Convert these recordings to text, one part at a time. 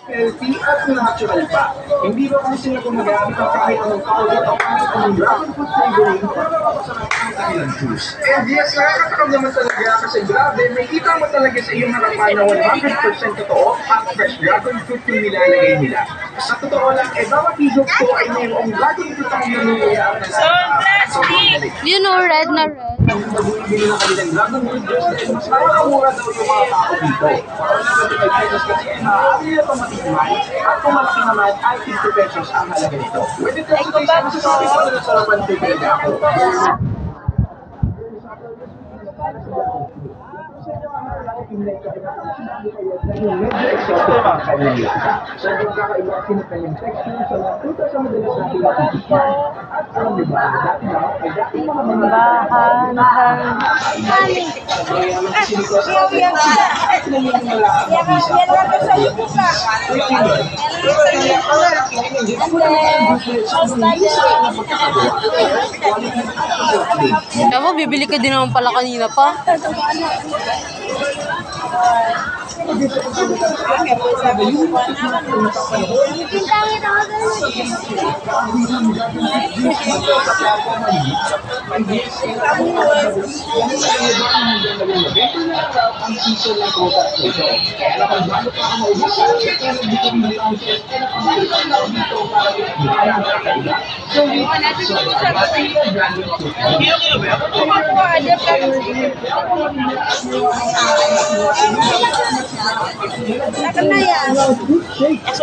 healthy at natural pa. Hindi ba kung sila gumagamit ng kahit anong powder o kahit anong dragon fruit flavoring para mapasarap ang kanilang juice. And yes, nakakatakam naman talaga kasi grabe, may kita mo talaga sa iyong harapan na 100% totoo at fresh dragon fruit yung nilalagay nila. Sa totoo lang, bawat higop ko ay mayroong dragon fruit ang nanunuya na You know, red na red. Bili ng kanilang dragon fruit juice dahil mas makakamura daw yung mga tao dito. Para sa 25 pesos kasi maaari nila itong matikman at kung malaki naman ay 50 pesos ang halaga nito. When it comes to taste, masasabi ko na nasarapan ko talaga ako. Medyo exotic ang kanyang lasa. Sobrang kakaiba kasi ng kanyang texture sa mga prutas sa madalas natin natikman. At alam niyo ba, dati na ay dati mga Bahan. mayaman kasi nito sa atin at naniniwala ang mabisa at pagkakaya po. Kaya mo, bibili ka din naman pala kanina pa.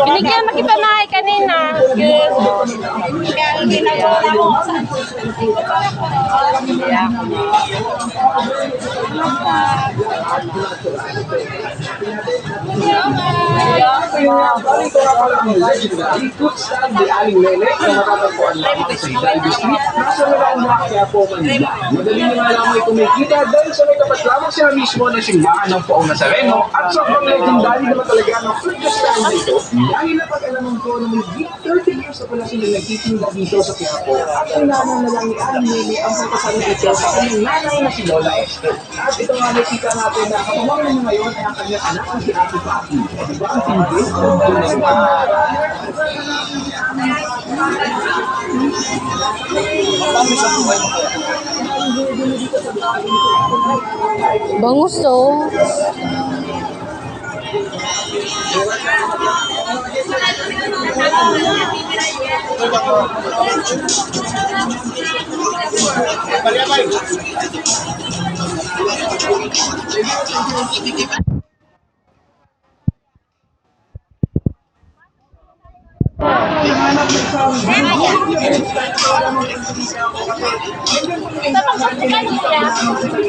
Binigyan mo kita na kanina. Kaya hindi na ko Legendary food stand ni Aling Lele na matatagpuan lamang sa Hidalgo Street, nasa Malauna, Quiapo, Manila. Madali nyo nga lamang kumikita dahil sa may tapat lamang siya mismo ng simbahan ng Poong Nazareno at sobrang legendary naman talaga ng food stand na ito dahil napag-alaman ko na may 30 years na pala sila nagtitinda dito sa Quiapo at ang nanay na lang ni Aling Lele ang pagkasali ito sa kanyang nanay na si Lola Esther. At ito nga nakita natin na kapamang na ngayon ay ang kanyang anak na si Ate Paki. Diba ang tindi? Bangus to.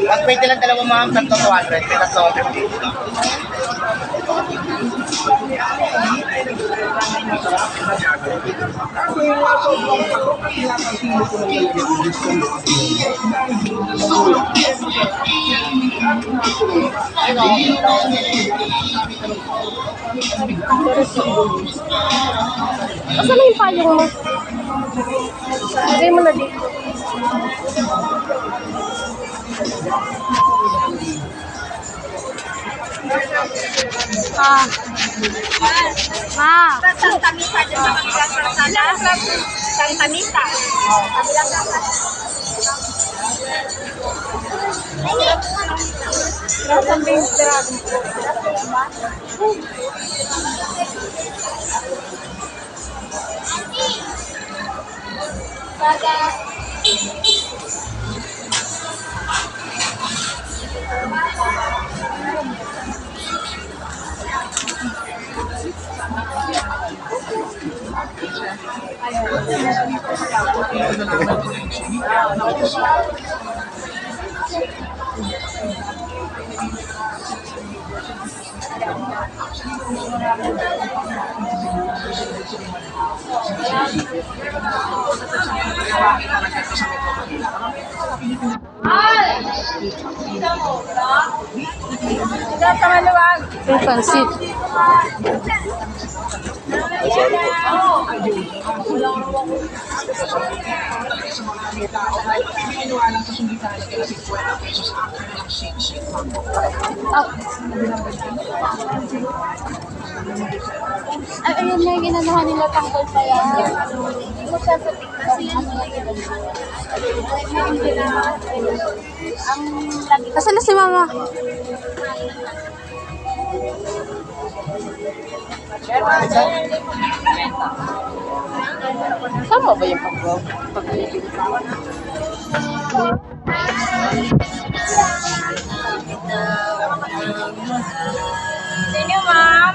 At pwede lang dalawang ma'am, tatlo 200, tatlo 50. Asan na yung payong mo? Lagay mo na dito. Santa Misa dyan sa kabilang sala. Santa Misa. Kabilang sala. Nasaan ba yung dragon fruit? Yung pansit. Ay, ayun na yung ginanahan nila tanggal pa yan. Hindi mo siya sa kasi yan. Ang lagi. Kasi na si mama. Tama ba yung pag-ibig? Sino, ma'am?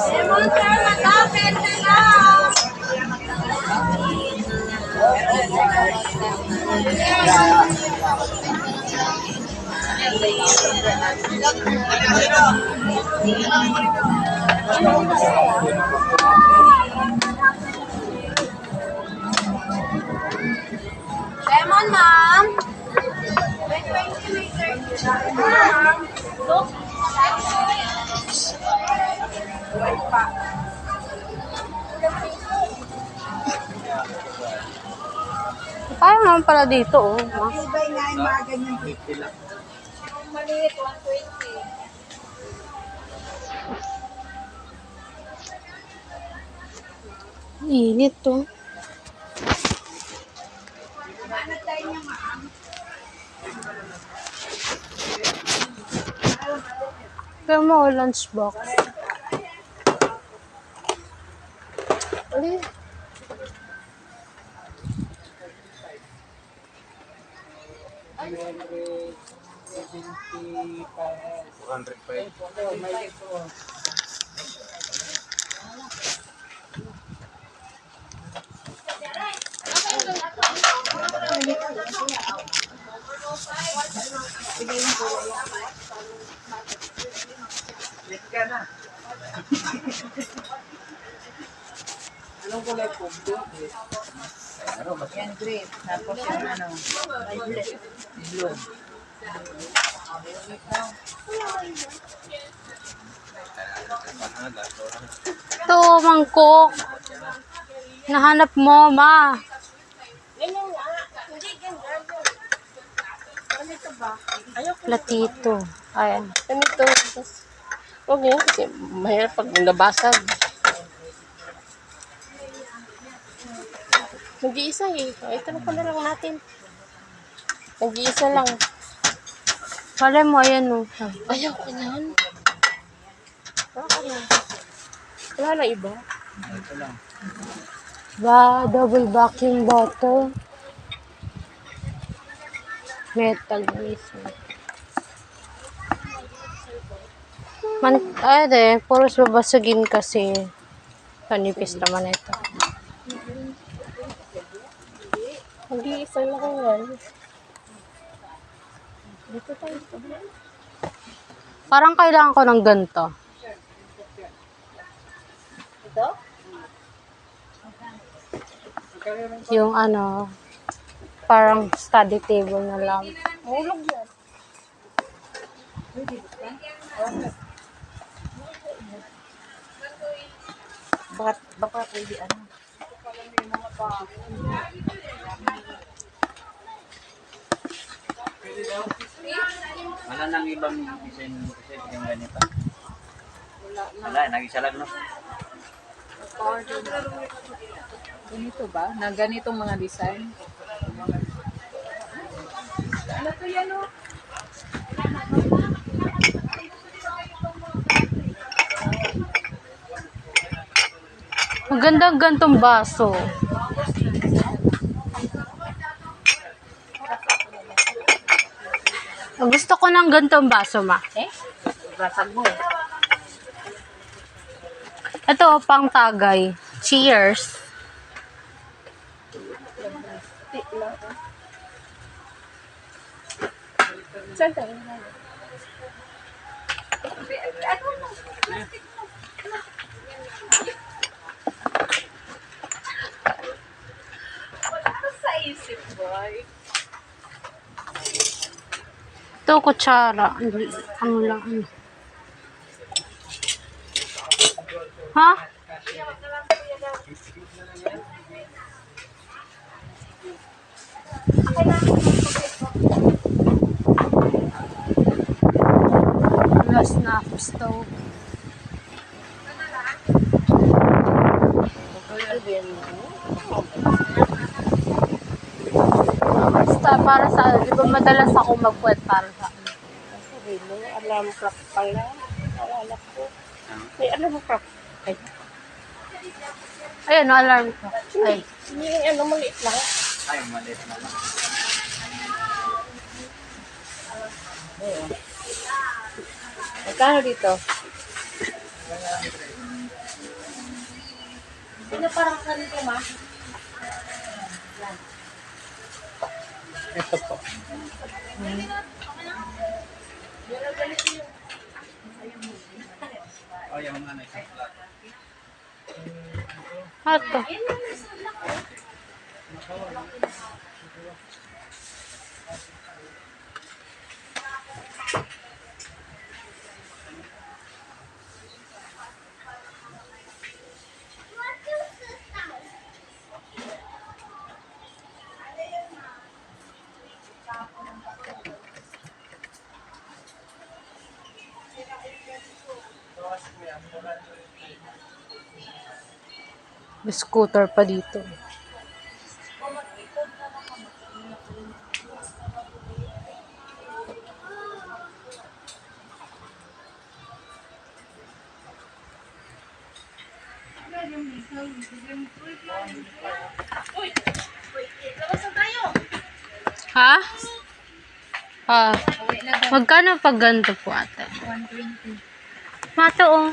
Lemon, sir, matapit na lang. Lemon, ma'am. May 20, may 30. Ma'am. Look. Parang naman pala dito, oh. Ma. Ibay nga yung mga ganyan. Maliit, 120. Init, to. Kaya mo, lunchbox. Ulit. Yan, grape. Tapos yung ano, blue. Ito, mangkok. Nahanap mo, ma. Ganyan nga. Hindi, ganyan. Ganito ba? Ayoko. Platito. Ayan. Ganito. Huwag yan kasi mahirap pag nabasag. Nag-iisa eh. Ito na pala lang natin. Nag-iisa lang. Kala mo, ayan, oh. Ayaw ko yan. Wala na iba. Ba, double vacuum bottle. Metal mismo. Ay, puros babasagin kasi. Kanipis naman ito. Nag-iisa lang yan. Dito tayo. Parang kailangan ko ng ganito. Ito? Yung ano, parang study table na lang. Mulog yan. Baka pwede ano. Wala nang ibang design yung ganito. Wala, nag-isa lang, no? Ganito ba? Na ganitong mga design? Ano to yan, oh? Ang ganda ang gantong baso. Gusto ko ng gantong baso, ma. Basag mo. Ito, pang tagay. Cheers. Saan tayo? Sa isip, boy. Ito, kutsara. Ano lang, ano. Ha? stove. Basta para sa ano, di ba madalas ako magpuwet para sa ano. May alarm clock pala. Alala ko. May alarm clock. Ay, Ayun, no, alarm ko. Ay, yung ano, maliit lang. Ay, maliit na lang. Magkano dito? Ano parang kanito, ma? Ito po. Oh, yung ano, isang flat. ato. May scooter pa dito. Ha? Magkano pag ganito po ate? 120. Mato oh.